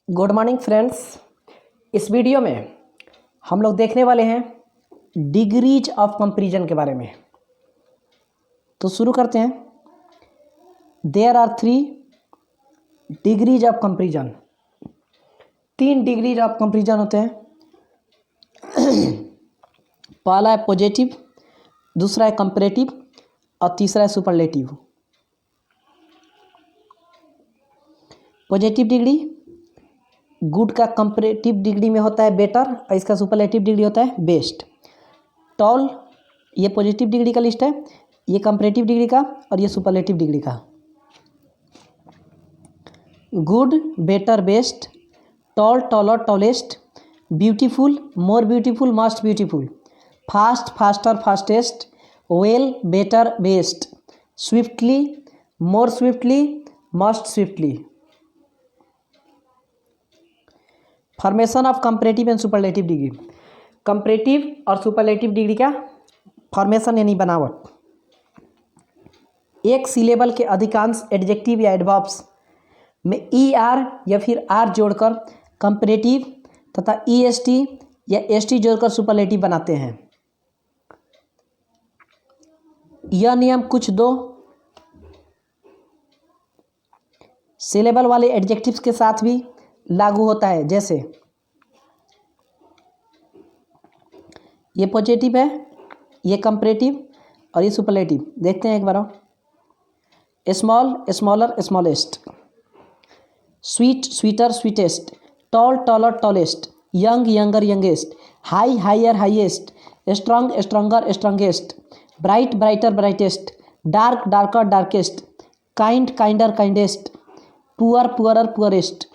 Good morning friends. इस video में हम लोग देखने वाले हैं डिग्रीज ऑफ कंपैरिजन के बारे में। तो शुरू करते हैं। There are 3 degrees of comparison. 3 degrees of comparison होते हैं। पहला है पॉजिटिव, दूसरा है कंपैरेटिव और तीसरा है सुपरलेटिव। पॉजिटिव डिग्री गुड का कंपैरेटिव डिग्री में होता है बेटर और इसका सुपरलेटिव डिग्री होता है बेस्ट। टॉल ये पॉजिटिव डिग्री का लिस्ट है, ये कंपैरेटिव डिग्री का और ये सुपरलेटिव डिग्री का। Good, better, best, tall, taller, tallest, beautiful, more beautiful, most beautiful, fast, faster, fastest, well, better, best, swiftly, more swiftly, most swiftly. Formation of comparative and superlative degree. Comparative और superlative degree का formation यानी बनावट। एक syllable के अधिकांश adjective या adverbs में ER या फिर R जोड़कर कंपैरेटिव तथा EST या ST जोड़कर सुपरलेटिव बनाते हैं। यह नियम कुछ 2 सिलेबल वाले एडजेक्टिव्स के साथ भी लागू होता है, जैसे ये पॉजिटिव है, ये कंपैरेटिव और ये सुपरलेटिव। देखते हैं एक बार। Small, smaller, smallest, sweet, sweeter, sweetest, tall, taller, tallest, young, younger, youngest, high, higher, highest, strong, stronger, strongest, bright, brighter, brightest, dark, darker, darkest, kind, kinder, kindest, poor, poorer, poorest,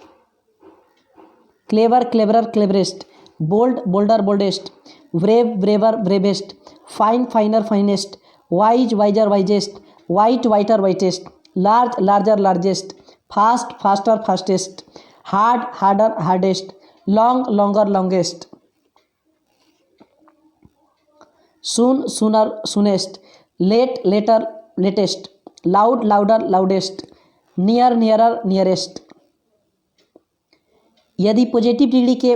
clever, cleverer, cleverest, bold, bolder, boldest, brave, braver, bravest, fine, finer, finest, wise, wiser, wisest, white, whiter, whitest, large, larger, largest, fast, faster, fastest, hard, harder, hardest, long, longer, longest, soon, sooner, soonest, late, letter, latest, loud, louder, loudest, near, nearer, nearest. यदि positive degree के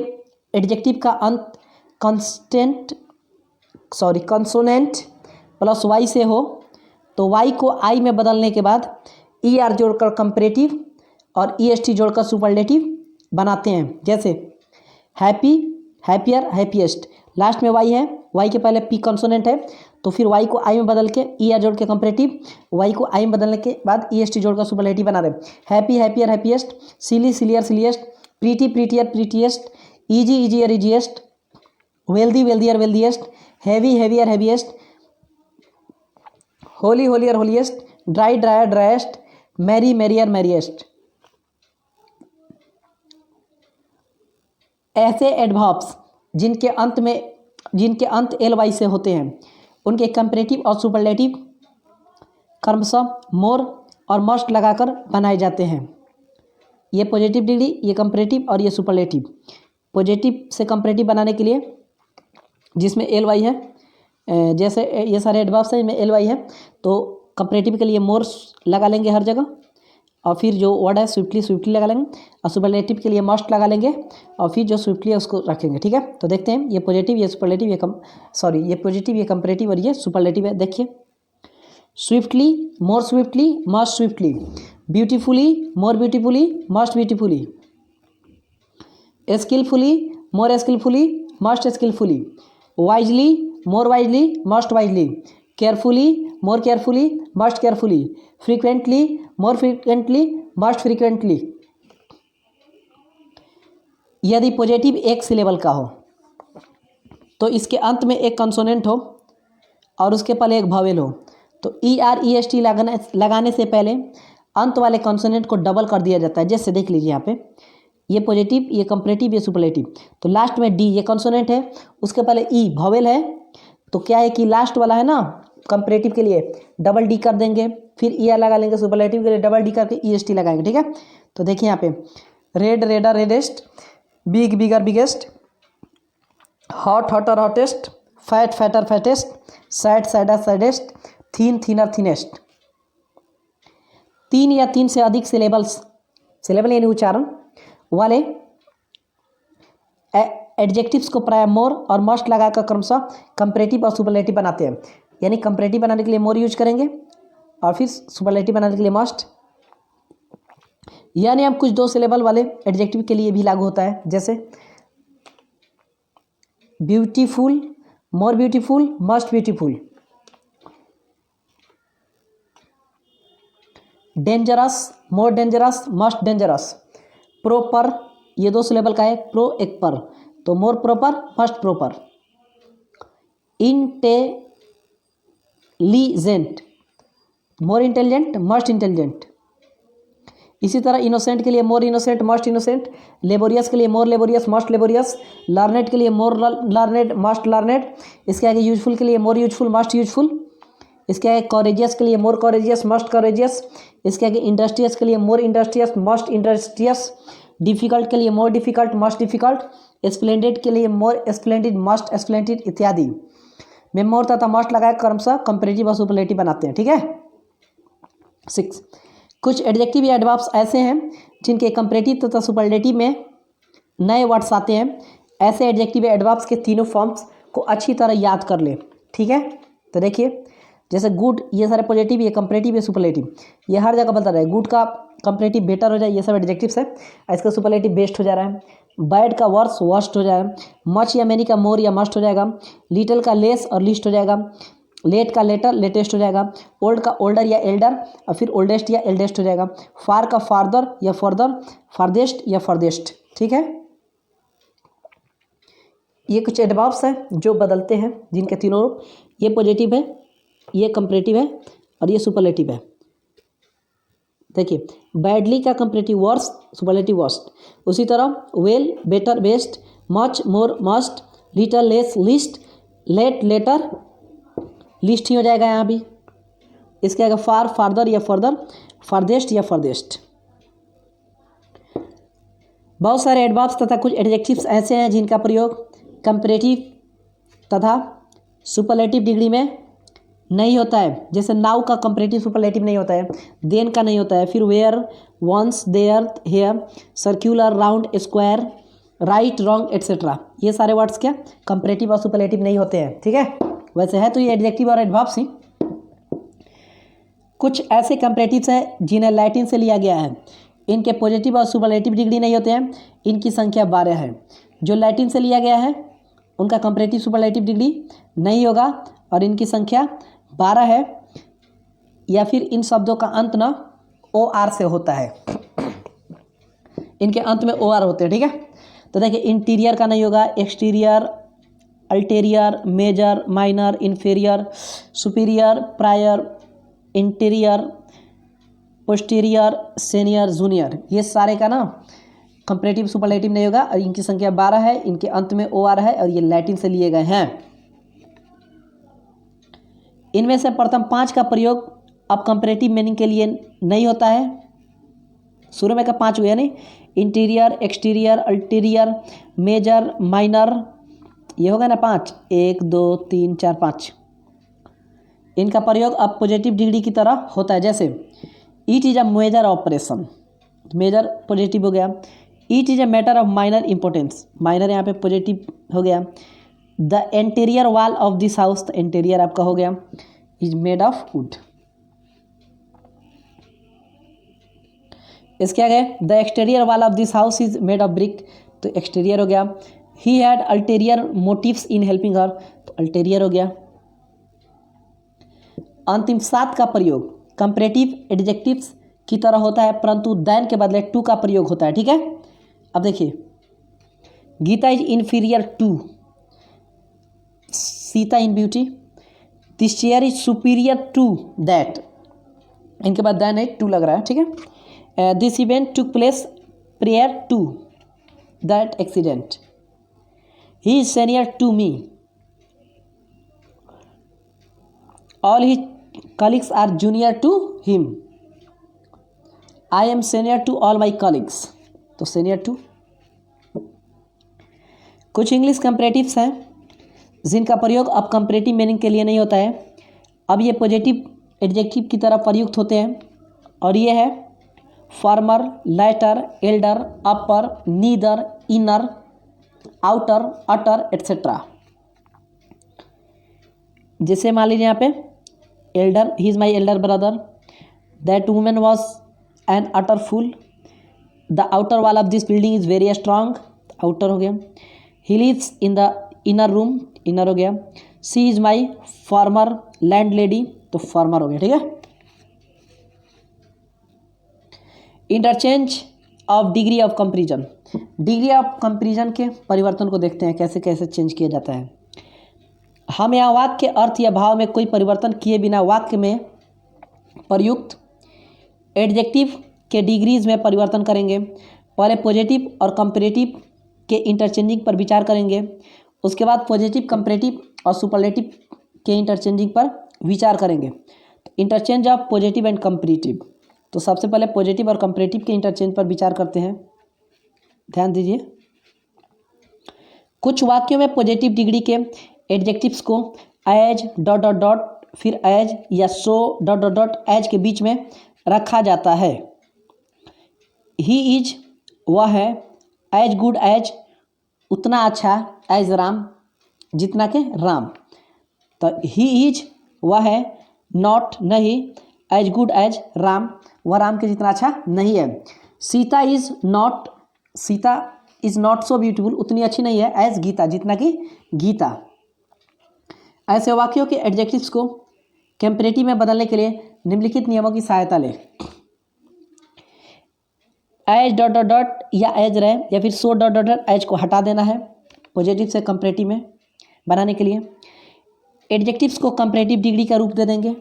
adjective का अंत consonant plus Y से हो तो Y को आई में बदलने के बाद ER जोड़कर कंपैरेटिव और EST जोड़कर सुपरलेटिव बनाते हैं। जैसे हैप्पी, हैप्पियर, हैप्पीएस्ट, लास्ट में वाई है, वाई के पहले P कंसोनेंट है तो फिर वाई को आई में बदल के ER जोड़ के कंपैरेटिव, वाई को आई में बदलने के बाद EST जोड़कर सुपरलेटिव बना रहे। Happy, happier, happiest, silly, sillier, silliest, pretty, prettier, prettiest, easy, easier, easiest, wealthy, wealthier, wealthiest, heavy, heavier, heaviest, holy, holier, holiest, dry, drier, driest, merry, merrier, merriest. ऐसे adverbs जिनके अंत LY से होते हैं उनके कंपैरेटिव और सुपरलेटिव क्रमशः मोर और मस्ट लगाकर बनाए जाते हैं। ये पॉजिटिव डिग्री, ये कंपैरेटिव और ये सुपरलेटिव। पॉजिटिव से कंपैरेटिव बनाने के लिए जिसमें LY है, जैसे ये सारे एडवर्ब्स हैं इनमें LY है तो कंपैरेटिव के लिए मोर लगा लेंगे हर जगह और फिर जो वर्ड है स्विफ्टली, स्विफ्टली लगा लेंगे और सुपरलेटिव के लिए मस्ट लगा लेंगे और फिर जो स्विफ्टली है उसको रखेंगे। ठीक है, तो देखते हैं ये पॉजिटिव, ये सुपरलेटिव, ये पॉजिटिव, ये कंपैरेटिव और ये सुपरलेटिव है। देखिए, swiftly, more swiftly, most swiftly, beautifully, more beautifully, most beautifully, skilfully, more skilfully, most skilfully, wisely, more wisely, most wisely, carefully, more carefully, most carefully, frequently, more frequently, most frequently. यदि positive एक syllable का हो तो इसके अंत में एक consonant हो और उसके पहले एक वॉवेल हो तो ER EST लगाने से पहले अंत वाले कंसोनेंट को डबल कर दिया जाता है। जैसे देख लीजिए यहाँ पे, ये पॉजिटिव, ये कंपैरेटिव, ये सुपरलेटिव, तो लास्ट में D ये कंसोनेंट है, उसके पहले E वॉवेल है तो क्या है कि लास्ट वाला है ना कंपैरेटिव के लिए डबल D कर देंगे, फिर ER लगा लेंगे, सुपरलेटिव के लिए डबल D करके EST लगाएंगे। ठीक है, तो देखिए यहाँ पे red, redder, reddest, big, bigger, biggest, hot, hotter, hottest, fat, fatter, fattest, sad, sadder, saddest, thin, thinner, thinnest. 3 या 3 से अधिक सिलेबल यानी उच्चारण वाले एडजेक्टिव्स को प्राय मोर और मस्ट लगाकर क्रमशः कंपैरेटिव और सुपरलेटिव बनाते हैं। यानी कंपैरेटिव बनाने के लिए मोर यूज करेंगे और फिर सुपरलेटिव बनाने के लिए मस्ट। यानी हम कुछ 2 सिलेबल वाले एडजेक्टिव के लिए भी लागू होता है, जैसे beautiful, more beautiful, most beautiful. Dangerous, more dangerous, most dangerous. Proper, ये 2 सिलेबल का है, प्रो एक पर, तो more proper, most proper. Intelligent, more intelligent, most intelligent. इसी तरह इनोसेंट के लिए more innocent, most innocent. Laborious के लिए more laborious, most laborious. Learned के लिए मोर लर्नेड, मस्ट लर्नेड। इसके आगे यूजफुल के लिए मोर यूजफुल, मस्ट यूजफुल। इसके आगे कॉरेजियस के लिए मोर कॉरेजियस, मस्ट कॉरेजियस। इसके आगे इंडस्ट्रियस के लिए मोर इंडस्ट्रियस, मस्ट इंडस्ट्रियस। डिफिकल्ट के लिए more difficult, must difficult. Splendid के लिए मोर स्प्लेंडेड, मस्ट स्प्लेंडेड इत्यादि में मोर तथा मस्ट लगाकर क्रमशः कंपैरेटिव और सुपरलेटिव बनाते हैं। ठीक है। 6, कुछ एडजेक्टिव या एडवर्ब्स ऐसे हैं जिनके कंपैरेटिव तथा सुपरलेटिव में नए वर्ड्स आते हैं। ऐसे एडजेक्टिव या एडवर्ब्स के तीनों फॉर्म्स को अच्छी तरह याद कर ले। ठीक है। तो देखिए, जैसे गुड, ये सारे पॉजिटिव, ये कंपैरेटिव, ये सुपरलेटिव, ये हर जगह बता रहा है। गुड का कंपैरेटिव बेटर हो जाए, ये सब एडजेक्टिव्स है। इसका सुपरलेटिव बेस्ट हो जा रहा है। बैड का वर्स, वर्स्ट हो जाएगा। मच या मेनी का मोर या मस्ट हो जाएगा। लिटिल का लेस और लिस्ट हो जाएगा। लेट का लेटर, लेटेस्ट हो जाएगा। ओल्ड का ओल्डर या एल्डर और फिर ओल्डेस्ट या एल्डेस्ट हो जाएगा। फार का फार्दर या फर्दर, फारदेस्ट या फर्देस्ट। ठीक है। ये कुछ एडवर्ब्स हैं जो बदलते हैं, जिनके तीनों रूप, ये पॉजिटिव है, ये कंपैरेटिव है और ये सुपरलेटिव है। देखिए, बैडली का कंपैरेटिव वर्स, सुपरलेटिव वर्स्ट। उसी तरह well, better, best. Much, more, most. Little, less, least. Late, later, last ही हो जाएगा यहाँ भी। इसके आगे फार, फार्दर या फर्दर, फारदेस्ट या फर्देस्ट। बहुत सारे एडवर्ब्स तथा कुछ एडजेक्टिव्स ऐसे हैं जिनका प्रयोग कंपैरेटिव तथा सुपरलेटिव डिग्री में नहीं होता है। जैसे नाउ का कंपैरेटिव सुपरलेटिव नहीं होता है, देन का नहीं होता है, फिर where, once, there, here, circular, round, square, right, wrong etcetera. ये सारे वर्ड्स क्या कंपैरेटिव और सुपरलेटिव नहीं होते हैं। ठीक है। वैसे है तो ये एडजेक्टिव और एडवर्ब्स ही। कुछ ऐसे कंपैरेटिव्स हैं जिन्हें लैटिन से लिया गया है। इनके पॉजिटिव और सुपरलेटिव डिग्री नहीं होते हैं। इनकी संख्या 12 है। जो लैटिन से लिया गया है उनका कंपैरेटिव सुपरलेटिव डिग्री नहीं होगा और इनकी संख्या 12 है। या फिर इन शब्दों का अंत ना OR से होता है, इनके अंत में OR होते हैं। ठीक है। तो देखिए, इंटीरियर का नहीं होगा, exterior, ulterior, major, minor, inferior, superior, prior, interior, posterior, senior, junior, ये सारे का ना कंपैरेटिव सुपरलेटिव नहीं होगा और इनकी संख्या 12 है। इनके अंत में OR है और ये लैटिन से लिए गए हैं। इनमें से प्रथम 5 का प्रयोग अब कंपैरेटिव मीनिंग के लिए नहीं होता है। शुरू में का 5 हुआ, यानी interior, exterior, ulterior, major, minor, ये होगा ना 5, 1 2 3 4 5। इनका प्रयोग अब पॉजिटिव डिग्री की तरह होता है। जैसे it is a major operation, major positive हो गया। It is a matter of minor importance, minor यहाँ पे पॉजिटिव हो गया। The interior wall of this house, the interior आपका हो गया इज मेड ऑफ वुड। इसके आगे the exterior wall of this house is made of brick, तो एक्सटीरियर हो गया। He had ulterior motives in helping her, तो अल्टीरियर हो गया। अंतिम 7 का प्रयोग कंपैरेटिव एडजेक्टिव्स की तरह होता है, परंतु देन के बदले टू का प्रयोग होता है। ठीक है। अब देखिए, Gita is inferior to Sita in beauty, this chair is superior to that, इनके बाद देन है टू लग रहा है। ठीक है। This event took place prior to that accident, he is senior to me, all his colleagues are junior to him, I am senior to all my colleagues, तो senior to। कुछ English comparatives हैं जिनका प्रयोग अब comparative meaning के लिए नहीं होता है। अब ये पॉजिटिव एडजेक्टिव की तरह प्रयुक्त होते हैं और ये है former, later, elder, upper, nether, inner, outer, utter etcetera. जैसे मान लीजिए यहाँ पे elder, he is my elder brother, that women was an utter fool, the outer wall of this building is very strong, outer हो गया। He lives in the inner room, inner हो गया। She is my former landlady, तो former हो गया, ठीक है। Interchange of degree of comparison, degree of comparison के परिवर्तन को देखते हैं कैसे कैसे चेंज किया जाता है। हम यहाँ वाक्य के अर्थ या भाव में कोई परिवर्तन किए बिना वाक्य में प्रयुक्त एडजेक्टिव के डिग्रीज में परिवर्तन करेंगे। पहले पॉजिटिव और कंपैरेटिव के इंटरचेंजिंग पर विचार करेंगे, उसके बाद पॉजिटिव, कंपैरेटिव और सुपरलेटिव के इंटरचेंजिंग पर विचार करेंगे। Interchange of positive and comparative, तो सबसे पहले पॉजिटिव और कंपैरेटिव के इंटरचेंज पर विचार करते हैं। ध्यान दीजिए, कुछ वाक्यों में पॉजिटिव डिग्री के एडजेक्टिव्स को एज डॉट डॉट डॉट फिर एज या so dot dot dot as के बीच में रखा जाता है। ही इज, वह है, एज गुड एज, उतना अच्छा, एज राम, जितना के राम। तो ही इज, वह है, नॉट, नहीं, एज गुड एज राम, वह राम के जितना अच्छा नहीं है। Sita is not, Sita is not so beautiful, उतनी अच्छी नहीं है, एज गीता, जितना कि गीता। ऐसे वाक्यों के एडजेक्टिव्स को कंपैरेटिव में बदलने के लिए निम्नलिखित नियमों की सहायता लें। एज डॉट डॉट डॉट या एज रहे या फिर so dot dot dot as को हटा देना है पॉजिटिव से कंपैरेटिव में बनाने के लिए। एडजेक्टिव्स को कंपैरेटिव डिग्री का रूप दे देंगे।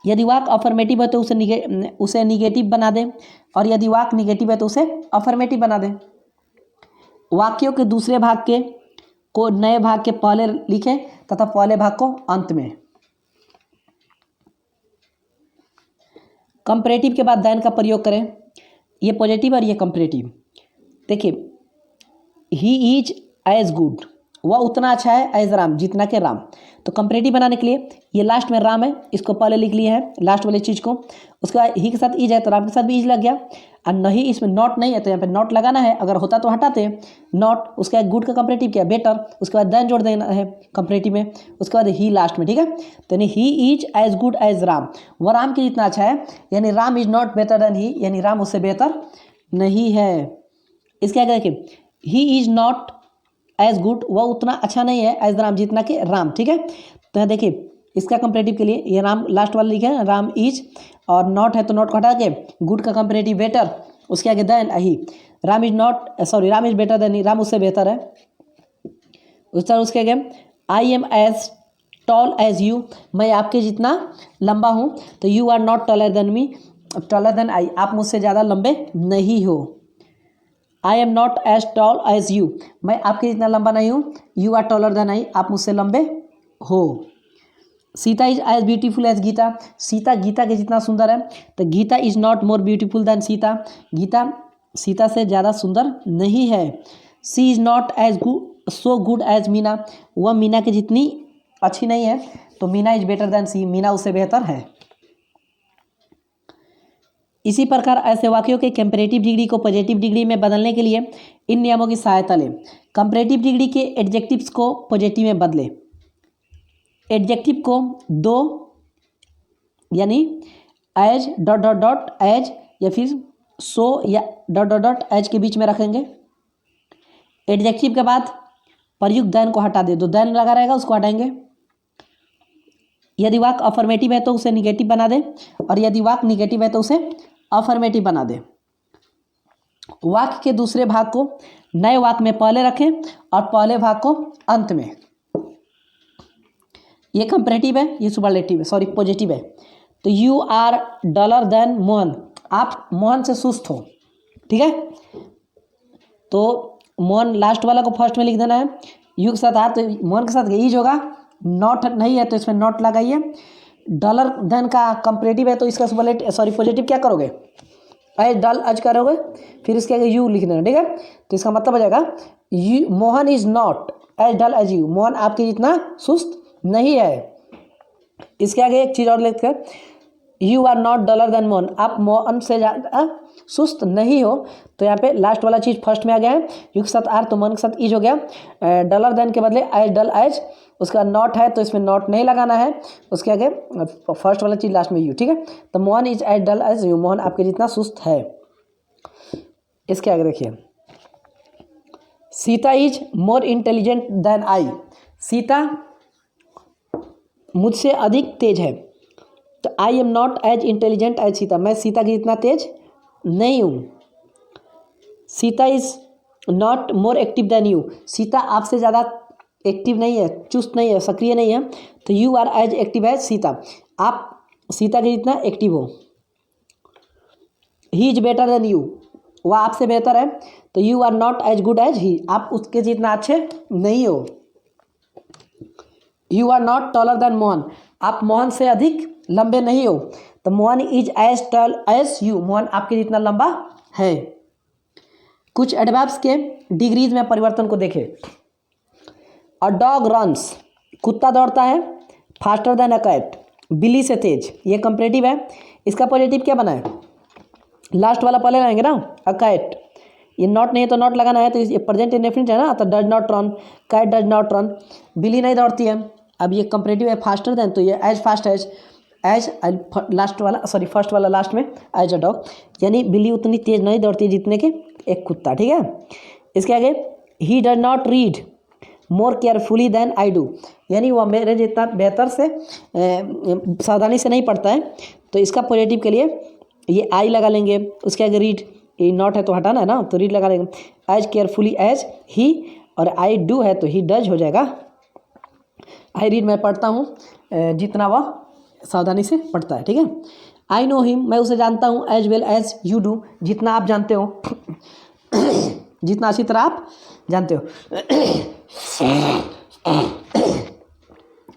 यदि वाक्य अफर्मेटिव है तो उसे निगेटिव बना दें, और यदि वाक्य निगेटिव है तो उसे अफर्मेटिव बना दें। वाक्यों के दूसरे भाग को नए भाग के पहले लिखें तथा पहले भाग को अंत में। कंपैरेटिव के बाद देन का प्रयोग करें, ये पॉजिटिव और ये कंपैरेटिव। देखिए, ही इज एज गुड, वह उतना अच्छा है, एज राम, जितना के राम। तो कंपैरेटिव बनाने के लिए ये लास्ट में राम है, इसको पहले लिख लिए हैं लास्ट वाली चीज़ को। उसके बाद ही के साथ इज है तो राम के साथ भी इज लग गया, और नहीं इसमें नॉट नहीं है तो यहाँ पे नॉट लगाना है, अगर होता तो हटाते नॉट। उसके बाद गुड का कंपैरेटिव किया बेटर, उसके बाद देन जोड़ देना है कंपैरेटिव में, उसके बाद ही लास्ट में, ठीक है। तो यानी he is as good as Ram, वह राम के जितना अच्छा है, यानी Ram is not better than he, यानी राम उससे बेहतर नहीं है। इसके आगे देखिए, he is not as good, वह उतना अच्छा नहीं है, एज राम, जितना कि राम, ठीक है। तो यहाँ देखिए, इसका कंपैरेटिव के लिए ये राम लास्ट वाला लिखे हैं, राम इज, और नॉट है तो नॉट को हटा के गुड का कंपैरेटिव बेटर, उसके आगे than he. Ram is not, sorry, Ram is better than he, Ram उससे बेहतर है। उसके आगे I am as tall as you, मैं आपके जितना लंबा हूँ, तो you are not taller than me, taller than I, आप मुझसे ज़्यादा लंबे नहीं हो। I am not as tall as you, मैं आपके जितना लंबा नहीं हूँ, you are taller than I, आप मुझसे लंबे हो। Sita is as beautiful as Gita, Sita Gita के जितना सुंदर है, तो Gita is not more beautiful than Sita, Gita Sita से ज़्यादा सुंदर नहीं है। She is not as so good as Meena, वह मीना के जितनी अच्छी नहीं है, तो Meena is better than she, Meena उससे बेहतर है। इसी प्रकार ऐसे वाक्यों के कंपैरेटिव डिग्री को पॉजिटिव डिग्री में बदलने के लिए इन नियमों की सहायता लें। कंपैरेटिव डिग्री के एडजेक्टिव्स को पॉजिटिव में बदलें। एडजेक्टिव को दो, यानी as dot dot dot as या फिर सो या डॉट डॉट डॉट एज के बीच में रखेंगे। एडजेक्टिव के बाद प्रयुक्त देन को हटा दे, तो देन लगा रहेगा उसको हटाएंगे। यदि वाक्य अफर्मेटिव है तो उसे निगेटिव बना दें, और यदि वाक्य निगेटिव है तो उसे अफर्मेटिव बना दें। वाक्य के दूसरे भाग को नए वाक्य में पहले रखें और पहले भाग को अंत में। ये कंपैरेटिव है, ये सुपरलेटिव है, सॉरी पॉजिटिव है। तो you are duller than Mohan, आप मोहन से सुस्त हो, ठीक है। तो मोहन लास्ट वाला को फर्स्ट में लिख देना है, यू के साथ आ तो मोहन के साथ ईज होगा, नॉट नहीं है तो इसमें नॉट लगाइए। डॉलर देन का कंपैरेटिव है तो इसका सुपरलेटिव, सॉरी पॉजिटिव क्या करोगे, एज डल एज करोगे, फिर इसके आगे यू लिख देना, ठीक है। तो इसका मतलब हो जाएगा you, Mohan is not as dull as you, Mohan आपके जितना सुस्त नहीं है। इसके आगे एक चीज़ और लिखकर, you are not duller than Mohan, आप मोहन से ज़्यादा सुस्त नहीं हो। तो यहाँ पे लास्ट वाला चीज़ फर्स्ट में आ गया है, यू के साथ आर तो मोहन के साथ ईज हो गया। डलर देन के बदले एज डल एज, उसका नॉट है तो इसमें नॉट नहीं लगाना है, उसके आगे फर्स्ट वाला चीज़ लास्ट में यू, ठीक है। तो Mohan is as dull as you, Mohan आपके जितना सुस्त है। इसके आगे देखिए, Sita is more intelligent than I, Sita मुझसे अधिक तेज है। तो I am not as intelligent as Sita, मैं सीता की जितना तेज नहीं हूँ। Sita is not more active than you, Sita आपसे ज़्यादा एक्टिव नहीं है, चुस्त नहीं है, सक्रिय नहीं है। तो you are as active as Sita, आप सीता के जितना एक्टिव हो। He is better than you, वह आपसे बेहतर है। तो you are not as good as he, आप उसके जितना अच्छे नहीं हो। You are not taller than Mohan, आप मोहन से अधिक लंबे नहीं हो। तो Mohan is as tall as you, Mohan आपके जितना लंबा है। कुछ एडवर्ब्स के डिग्रीज में परिवर्तन को देखें। अ डॉग रन्स, कुत्ता दौड़ता है। फास्टर देन अ कैट, बिल्ली से तेज, ये कंपेरेटिव है। इसका पॉजिटिव क्या बना है, लास्ट वाला पहले लाएंगे ना, अ कैट। ये नॉट नहीं है तो नॉट लगाना है, तो ये प्रेजेंट इंडेफिनिट है ना, तो does not run, cat does not run, बिल्ली नहीं दौड़ती है। अब ये कंपेरेटिव है फास्टर देन, तो ये एज फास्ट एज लास्ट वाला सॉरी फर्स्ट वाला लास्ट में एज अ डॉग, यानी बिल्ली उतनी तेज नहीं दौड़ती है जितने के एक कुत्ता, ठीक है। इसके आगे he does not read more carefully than I do, यानी वह मेरे जितना बेहतर से सावधानी से नहीं पढ़ता है। तो इसका पॉजिटिव के लिए ये आई लगा लेंगे। उसके आगे रीड, ये नॉट है तो हटाना है ना, तो रीड लगा लेंगे। एज केयरफुली एज ही, और आई डू है तो ही डज हो जाएगा। आई रीड, मैं पढ़ता हूँ जितना वह सावधानी से पढ़ता है, ठीक है। आई नो हिम, मैं उसे जानता हूँ। As well as you do, जितना आप जानते हो जितना अच्छी तरह आप जानते हो।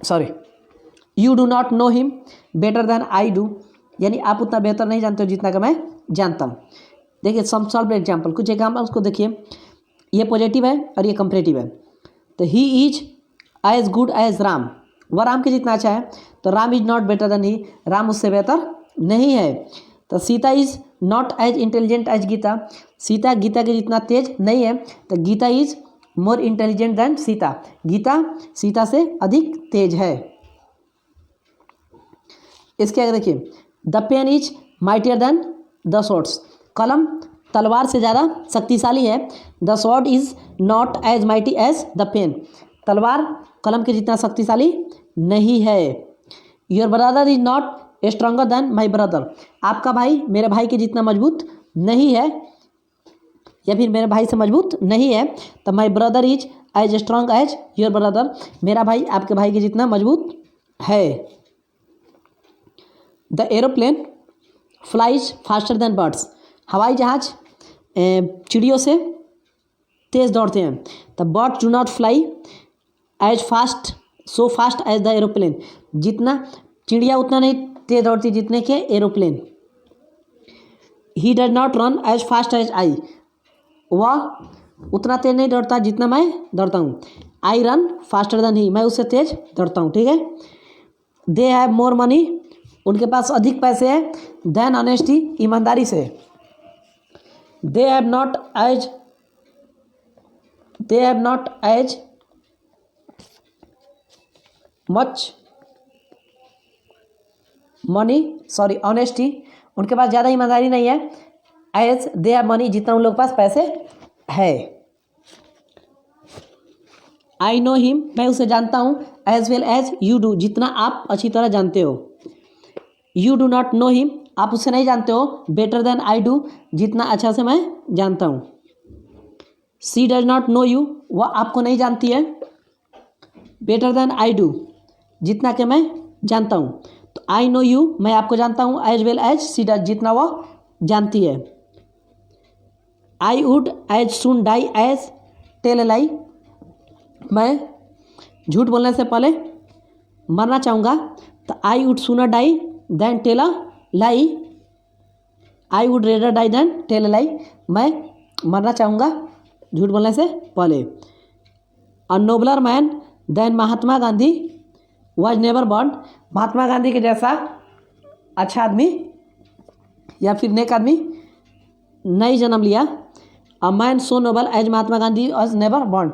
Sorry, you do not know him better than I do, यानी आप उतना बेहतर नहीं जानते हो जितना कि मैं जानता हूँ। देखिए सम सॉल्व एग्जाम्पल, कुछ एग्जाम्पल उसको देखिए। ये पॉजिटिव है और ये कंपेरेटिव है। तो he is as good as Ram, वह राम के जितना अच्छा है। तो Ram is not better than he, Ram उससे बेहतर नहीं है। तो Sita is not as intelligent as Gita, Sita Gita के जितना तेज नहीं है। तो Gita is more intelligent than Sita, Gita Sita से अधिक तेज है। इसके आगे देखिए, the pen is mightier than the swords, कलम तलवार से ज़्यादा शक्तिशाली है। The sword is not as mighty as the pen, तलवार कलम के जितना शक्तिशाली नहीं है। Your brother is not stronger than my brother, आपका भाई मेरे भाई के जितना मजबूत नहीं है, या फिर मेरे भाई से मजबूत नहीं है। तो my brother is as strong as your brother, मेरा भाई आपके भाई के जितना मजबूत है। The aeroplane flies faster than birds, हवाई जहाज चिड़ियों से तेज़ दौड़ते हैं। The birds do not fly as fast so fast as the aeroplane, जितना चिड़िया उतना नहीं तेज दौड़ती जितने के aeroplane. He does not run as fast as I, वह उतना तेज नहीं दौड़ता जितना मैं दौड़ता हूँ। I run faster than he, मैं उससे तेज दौड़ता हूँ, ठीक है। दे हैव मोर मनी, उनके पास अधिक पैसे हैं। देन ऑनेस्टी, ईमानदारी से। They have not as much money, sorry honesty, उनके पास ज़्यादा ईमानदारी नहीं है। एज दे हैव मनी, जितना उन लोग के पास पैसे है। आई नो हिम, मैं उसे जानता हूँ। As well as you do, जितना आप अच्छी तरह जानते हो। You do not know him, आप उसे नहीं जानते हो। बेटर देन आई डू, जितना अच्छा से मैं जानता हूँ। सी डज नॉट नो यू, वह आपको नहीं जानती है। बेटर देन आई डू, जितना कि मैं जानता हूँ। तो आई नो यू, मैं आपको जानता हूँ। As well as she does, जितना वह जानती है। I would as soon die as tell a lie, मैं झूठ बोलने से पहले मरना चाहूँगा। तो I would sooner die than tell a lie, I would rather die than tell a lie, मैं मरना चाहूँगा झूठ बोलने से पहले। A nobler man than Mahatma Gandhi was never born, Mahatma Gandhi के जैसा अच्छा आदमी या फिर नेक आदमी नहीं जन्म लिया। A man so noble as Mahatma Gandhi was never born,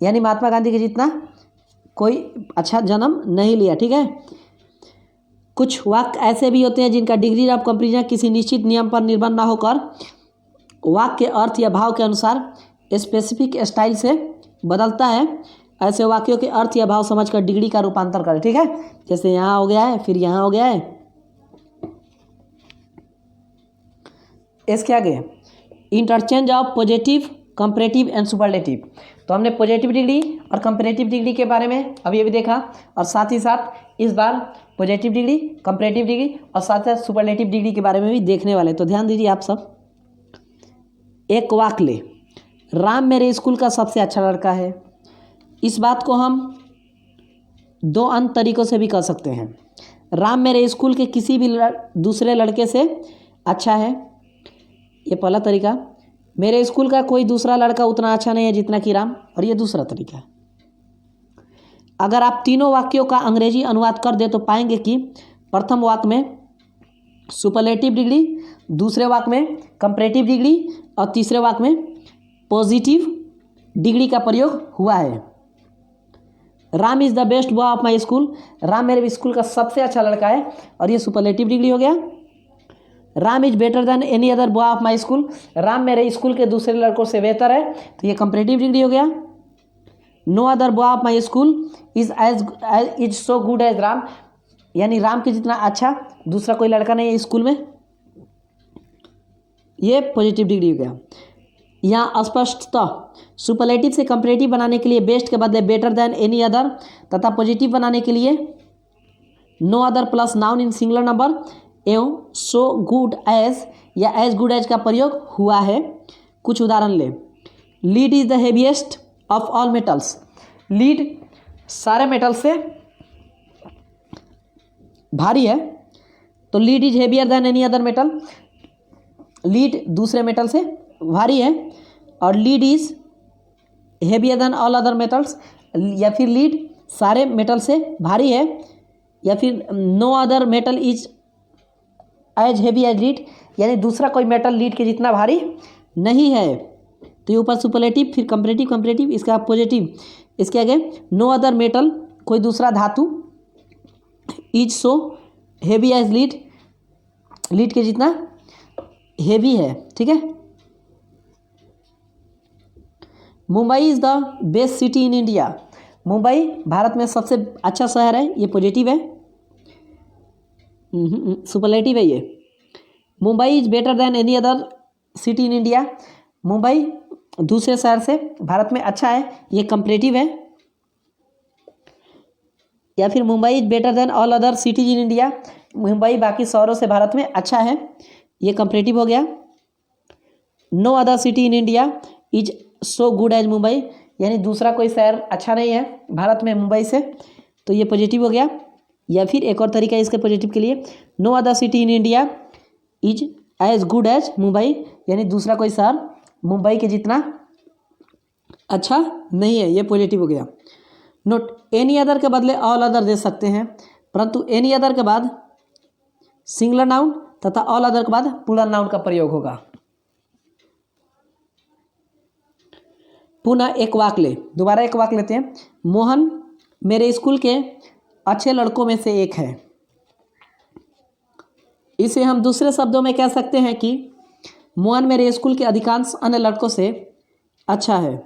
यानी महात्मा गांधी के जितना कोई अच्छा जन्म नहीं लिया। ठीक है। कुछ वाक्य ऐसे भी होते हैं जिनका डिग्री ऑफ कंपेरिजन किसी निश्चित नियम पर निर्भर न होकर वाक्य के अर्थ या भाव के अनुसार स्पेसिफिक स्टाइल से बदलता है। ऐसे वाक्यों के अर्थ या भाव समझकर डिग्री का रूपांतर करें। ठीक है। जैसे यहाँ हो गया है, फिर यहाँ हो गया है, इसके आगे interchange of positive, comparative and superlative. तो हमने पॉजिटिव डिग्री और कंपैरेटिव डिग्री के बारे में अभी अभी देखा, और साथ ही साथ इस बार पॉजिटिव डिग्री, कंपैरेटिव डिग्री और साथ साथ सुपरलेटिव डिग्री के बारे में भी देखने वाले। तो ध्यान दीजिए आप सब। एक वाक्य ले, राम मेरे स्कूल का सबसे अच्छा लड़का है। इस बात को हम दो अन्य तरीक़ों से भी कर सकते हैं। राम मेरे स्कूल के किसी भी दूसरे लड़के से अच्छा है, ये पहला तरीका। मेरे स्कूल का कोई दूसरा लड़का उतना अच्छा नहीं है जितना कि राम, और ये दूसरा तरीका है। अगर आप तीनों वाक्यों का अंग्रेजी अनुवाद कर दे तो पाएंगे कि प्रथम वाक्य में सुपरलेटिव डिग्री, दूसरे वाक्य में कंपैरेटिव डिग्री और तीसरे वाक्य में पॉजिटिव डिग्री का प्रयोग हुआ है। Ram is the best boy of my school, Ram मेरे स्कूल का सबसे अच्छा लड़का है, और ये सुपरलेटिव डिग्री हो गया। Ram is better than any other boy of my school, Ram मेरे स्कूल के दूसरे लड़कों से बेहतर है, तो ये कंपैरेटिव डिग्री हो गया। No other boy of my school is so good as Ram, यानी राम के जितना अच्छा दूसरा कोई लड़का नहीं है स्कूल में, ये पॉजिटिव डिग्री हो गया। यहाँ स्पष्टतः सुपरलेटिव से कंपैरेटिव बनाने के लिए बेस्ट के बदले बेटर देन एनी अदर, तथा पॉजिटिव बनाने के लिए no other plus noun in singular number एवं सो गुड एज या एज गुड एज का प्रयोग हुआ है। कुछ उदाहरण ले। Lead is the heaviest of all metals, lead सारे मेटल से भारी है, तो lead is heavier than any other metal, lead दूसरे मेटल से भारी है, और lead is heavier than all other metals, या फिर लीड सारे मेटल से भारी है, या फिर no other metal is as heavy as lead, यानी दूसरा कोई मेटल लीड के जितना भारी नहीं है। तो ये ऊपर सुपरलेटिव, फिर कंपैरेटिव, कंपैरेटिव, इसका पॉजिटिव, इसके आगे नो अदर मेटल, कोई दूसरा धातु, is so heavy as lead, lead के जितना हेवी है। ठीक है। Mumbai is the best city in India, Mumbai Bharat में सबसे अच्छा शहर है, ये पॉजिटिव है। सुपरलेटिव है ये। Mumbai is better than any other city in India, Mumbai दूसरे शहर से भारत में अच्छा है, ये कंपैरेटिव है। या फिर Mumbai is better then all other cities in India, Mumbai बाकी शहरों से भारत में अच्छा है, ये कंपैरेटिव हो गया। No other city in India is so good as Mumbai, यानी दूसरा कोई शहर अच्छा नहीं है भारत में मुंबई से, तो ये पॉजिटिव हो गया। या फिर एक और तरीका है इसके पॉजिटिव के लिए, no other city in India is as good as Mumbai, यानी दूसरा कोई शहर मुंबई के जितना अच्छा नहीं है, ये पॉजिटिव हो गया। नोट, एनी अदर के बदले ऑल अदर दे सकते हैं, परंतु एनी अदर के बाद सिंगुलर नाउन तथा ऑल अदर के बाद प्लूरल नाउन का प्रयोग होगा। पुनः एक वाक्य ले, दोबारा एक वाक्य लेते हैं। मोहन मेरे स्कूल के अच्छे लड़कों में से एक है। इसे हम दूसरे शब्दों में कह सकते हैं कि मोहन मेरे स्कूल के अधिकांश अन्य लड़कों से अच्छा है,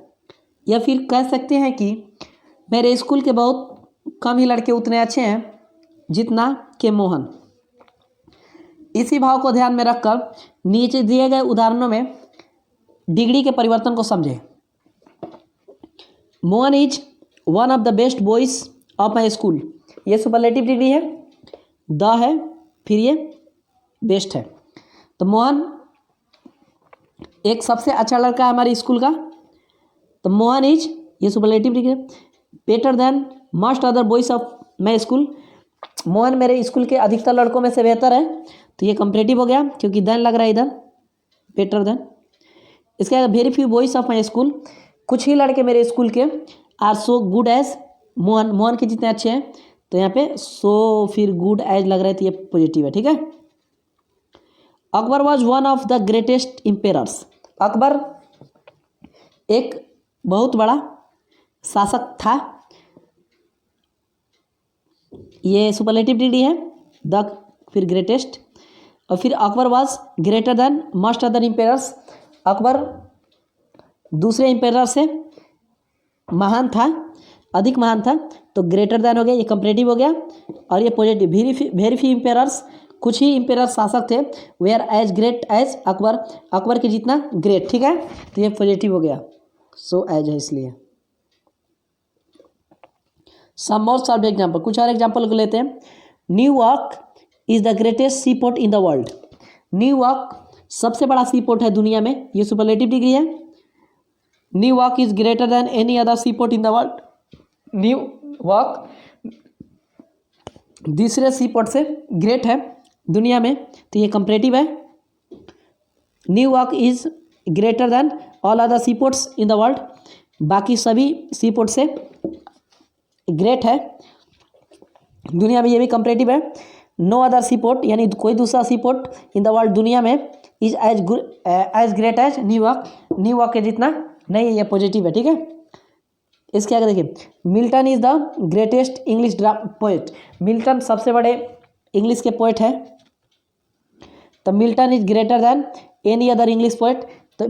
या फिर कह सकते हैं कि मेरे स्कूल के बहुत कम ही लड़के उतने अच्छे हैं जितना कि मोहन। इसी भाव को ध्यान में रखकर नीचे दिए गए उदाहरणों में डिग्री के परिवर्तन को समझें। Mohan is one of the best boys of my school, ये सुपरलेटिव डिग्री है, द है, फिर ये बेस्ट है। तो मोहन एक सबसे अच्छा लड़का है हमारे स्कूल का, तो मोहन इज, ये superlative degree, better than most other boys of my school, Mohan मेरे स्कूल के अधिकतर लड़कों में से बेहतर है, तो ये कंपैरेटिव हो गया क्योंकि देन लग रहा है इधर, बेटर देन। इसके आगे very few boys of my school, कुछ ही लड़के मेरे स्कूल के are so good as Mohan, Mohan के जितने अच्छे हैं, तो यहाँ पे सो फिर गुड एज लग रहा है, तो ये पॉजिटिव है, ठीक है। Akbar was one of the greatest emperors. Akbar एक बहुत बड़ा शासक था, ये सुपरलेटिव डिग्री है, द फिर ग्रेटेस्ट, और फिर Akbar was greater than most other emperors. Akbar दूसरे इम्पेरर से महान था, अधिक महान था, तो ग्रेटर देन हो गया, ये कंपैरेटिव हो गया, और ये पॉजिटिव। वेरी फ्यू इम्पेरर्स, कुछ ही इम्पेरर शासक थे, were as great as Akbar, Akbar के जितना ग्रेट, ठीक है, तो ये पॉजिटिव हो गया, सो एज है इसलिए। सम मोर सॉल्व एग्जाम्पल, कुछ और एग्जाम्पल को लेते हैं। New York is the greatest sea port in the world. New York सबसे बड़ा सी पोर्ट है दुनिया में, ये सुपरलेटिव डिग्री है। New York is greater than any other sea port in the world. New York दूसरे सी पोर्ट से ग्रेट है दुनिया में, तो ये कंपैरेटिव है। New York is greater than all other sea ports in the world, बाकी सभी सी पोर्ट से ग्रेट है दुनिया में, ये भी कंपैरेटिव है। नो अदर सी पोर्ट, यानी कोई दूसरा sea port in the world दुनिया में is as great as New York, New York के जितना नहीं है, ये पॉजिटिव है, ठीक है। इसके आगे देखिए, Milton is the greatest English poet. Milton सबसे बड़े इंग्लिश के पोएट है, तो Milton is greater than any other English poet, तो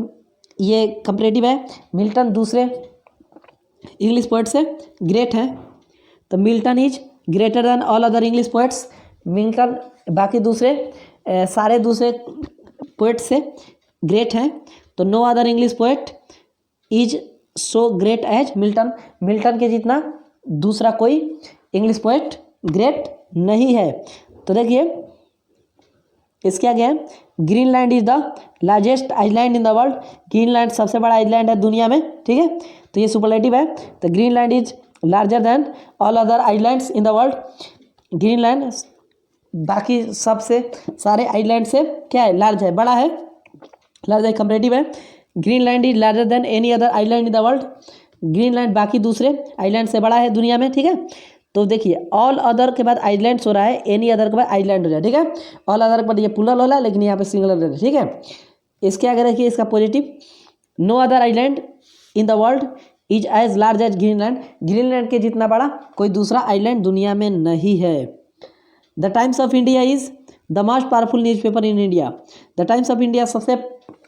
ये कंपैरेटिव है। मिल्टन दूसरे इंग्लिश पोएट से ग्रेट है, तो Milton is greater than all other English poets. Milton बाकी दूसरे सारे दूसरे पोएट से ग्रेट हैं, तो no other English poet is so great as Milton. Milton के जितना दूसरा कोई इंग्लिश पोएट ग्रेट नहीं है। तो देखिए इसके आगे है, Greenland is the largest island in the world. Greenland सबसे बड़ा आइलैंड है दुनिया में, ठीक है, तो ये सुपरलेटिव है। तो Greenland is larger than all other islands in the world. Greenland बाकी सबसे सारे आइलैंड से क्या है, लार्ज है, बड़ा है, लार्ज है, कंपैरेटिव है। Greenland is larger than any other island in the world. Greenland बाकी दूसरे आइलैंड से बड़ा है दुनिया में, ठीक है। तो देखिए ऑल अदर के बाद आइलैंड्स हो रहा है, एनी अदर के बाद आइलैंड हो रहा है, ठीक है। ऑल अदर के बाद ये प्लूरल हो रहा है, लेकिन यहाँ पे सिंगुलर हो रहा है, ठीक है। इसके आगे देखिए इसका positive, no other island in the world is as large as Greenland. Greenland के जितना बड़ा कोई दूसरा आइलैंड दुनिया में नहीं है। The Times of India is the most powerful newspaper in India. The Times of India सबसे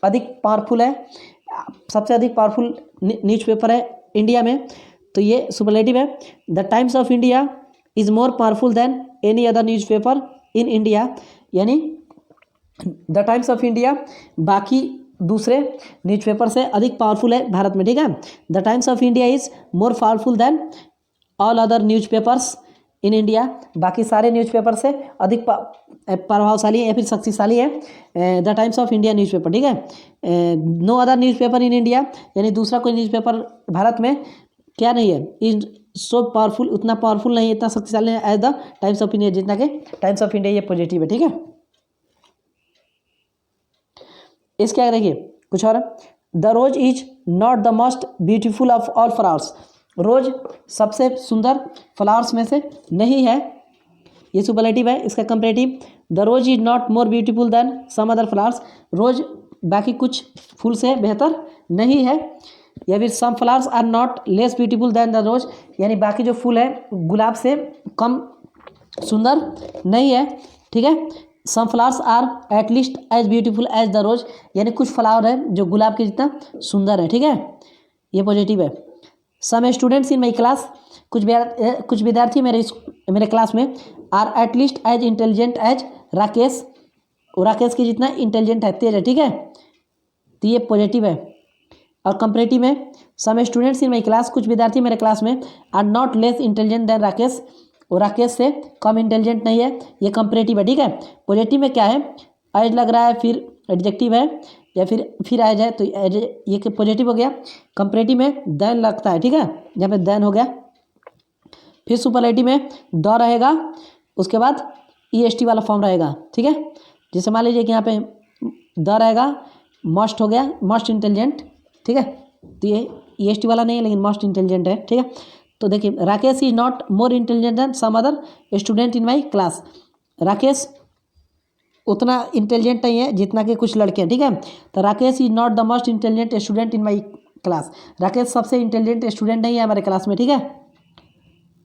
अधिक पावरफुल है, सबसे अधिक पावरफुल न्यूज़पेपर है इंडिया में, तो ये सुपरलेटिव है। The Times of India is more powerful than any other newspaper in India, यानी द टाइम्स ऑफ इंडिया बाकी दूसरे न्यूज़पेपर से अधिक पावरफुल है भारत में, ठीक है। The Times of India is more powerful than all other newspapers in India, बाकी सारे न्यूज़पेपर से अधिक प्रभावशाली है या फिर शक्तिशाली है the Times of India newspaper, ठीक है। No other newspaper in India, यानी दूसरा कोई न्यूज़पेपर भारत में क्या नहीं है, इज सो पावरफुल, उतना पावरफुल नहीं है, इतना शक्तिशाली है as the Times of India, जितना के टाइम्स ऑफ इंडिया ये पॉजिटिव है, ठीक है। इसके आगे देखिए कुछ और, the rose is not the most beautiful of all flowers. Rose सबसे सुंदर फ्लावर्स में से नहीं है, ये सुपरलेटिव है। इसका comparative, the rose is not more beautiful than some other flowers. Rose बाकी कुछ फूल से बेहतर नहीं है, या फिर some flowers are not less beautiful than the rose, यानी बाकी जो फूल है गुलाब से कम सुंदर नहीं है, ठीक है। Some flowers are at least as beautiful as the rose, यानी कुछ फ्लावर है जो गुलाब के जितना सुंदर है, ठीक है, ये पॉजिटिव है। Some students in my class, कुछ विद्यार्थी मेरे क्लास में are at least as intelligent as Rakesh, Rakesh के जितना इंटेलिजेंट है, तेज है, ठीक है, तो ये पॉजिटिव है। और कंपैरेटिव में, some students in my class, कुछ विद्यार्थी मेरे क्लास में are not less intelligent than Rakesh, और राकेश से कम इंटेलिजेंट नहीं है, ये कंपैरेटिव है, ठीक है। पॉजिटिव में क्या है, एज लग रहा है, फिर एडजेक्टिव है, या फिर एज है, तो एज ये पॉजिटिव हो गया। कंपैरेटिव में देन लगता है, ठीक है, यहाँ पे देन हो गया। फिर सुपरलेटिव में द रहेगा, उसके बाद EST वाला फॉर्म रहेगा, ठीक है। जैसे मान लीजिए कि यहाँ पे द रहेगा, मोस्ट हो गया, मोस्ट इंटेलिजेंट, ठीक है, तो ये EST वाला नहीं है लेकिन मोस्ट इंटेलिजेंट है, ठीक है। तो देखिए Rakesh is not more intelligent than some other student in my class. Rakesh उतना इंटेलिजेंट नहीं है जितना कि कुछ लड़के हैं, ठीक है। तो Rakesh is not the most intelligent student in my class. Rakesh सबसे इंटेलिजेंट स्टूडेंट नहीं है हमारे क्लास में, ठीक है।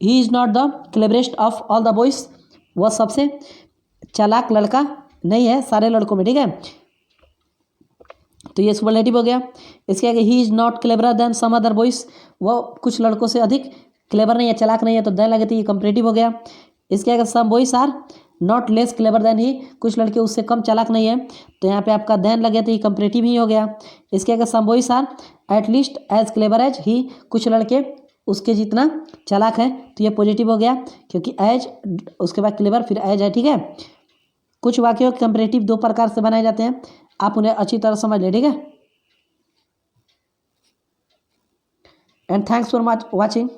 ही is not the cleverest of all the boys. वह सबसे चालाक लड़का नहीं है सारे लड़कों में, ठीक है। तो ये सुपरलेटिव हो गया। इसके आगे he is not cleverer than some other boys. वह कुछ लड़कों से अधिक क्लेवर नहीं है, चालाक नहीं है, तो देन लगे तो ये कंपरेटिव हो गया। इसके आगे some boys are not less clever than he. कुछ लड़के उससे कम चालाक नहीं है, तो यहाँ पे आपका देन लगे तो ये कंपरेटिव ही हो गया। इसके आगे some boys are at least as clever as he. कुछ लड़के उसके जितना चालाक है, तो ये पॉजिटिव हो गया क्योंकि एज उसके बाद क्लेवर फिर एज है, ठीक है। कुछ वाक्यों के कंपैरेटिव दो प्रकार से बनाए जाते हैं, आप उन्हें अच्छी तरह समझ लें, ठीक है। And thanks for watching.